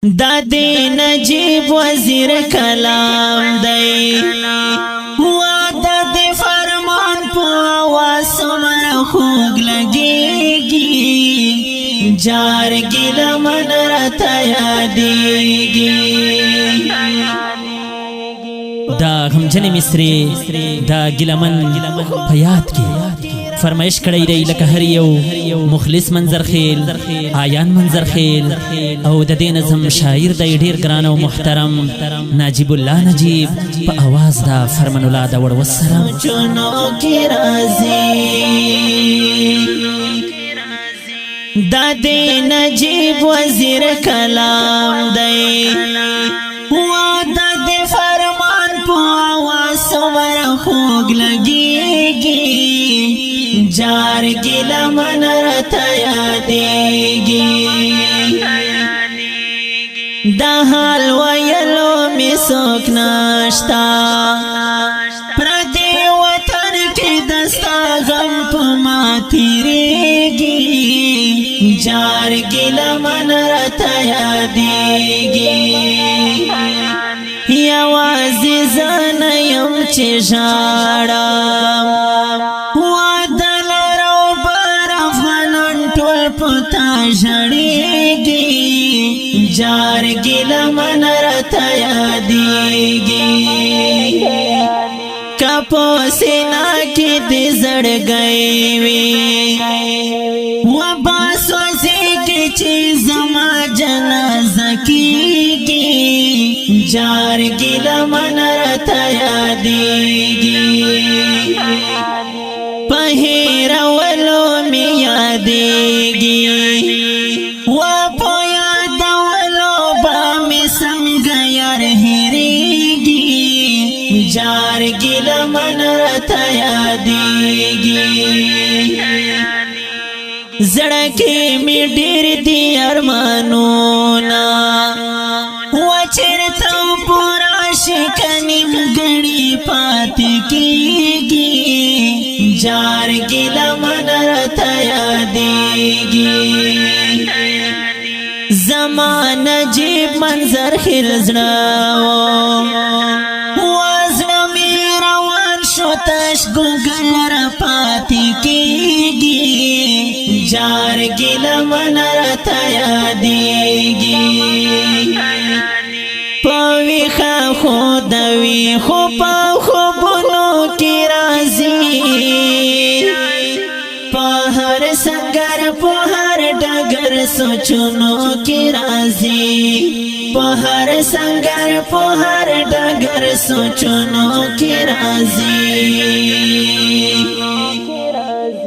دا دی نجیب وزیر کلام دی وادا دی فرمان پو آواز سمر خوگ لگیگی جارگی لمن رتا یادیگی دا غمجن مصری دا گلمن پیاد کی فرمایش کړی دی لکه هر یو مخلص منظر خیل آیان منظر خیل او د دې نظم شاعر دی ډیر ګران او محترم نجیب الله نجیب په आवाज دا فرمان الله دا وړ وسره چونو کی رازی دا دی نجیب وزیر کلام دی وادا دی فرمان پو آواز سمر خوگ لگیگی جارگی لمن رتا یادیگی دا حال ویلو می سوک ناشتا پردی وطن کی دستا غم پا ما تیریگی جارگی لمن رتا یادیگی یوازی زنیم چی جارم وادل رو بر افغانان ټول پتا جړیږي جارګی لمن رتا یادیږي کپو سینا کې دې زړګي وي و باسوځي کې چې زما جنازه کېږي جارگی لمن رتا یادیگی پہیر ولو می یادیگی و پا یاد ولو با می سنگ یار ہیریگی جارگی لمن رتا یادیگی زڑکی می ډیر دی ارمانونا وچرتا پورا شکنیم گڑی پات کیگی جارگی لمن رتا یادیگی زمان نجیب منظر خرزناو وازنا می روان شتش گوگل را پات کیگی جارگی لمن رتا یادیگی پاوی خا خودوی خو پا خوبونو کی رازی پا هر سنگر پا هر ڈگر سوچونو کی رازی پا هر سنگر پا هر ڈگر سوچونو کی رازی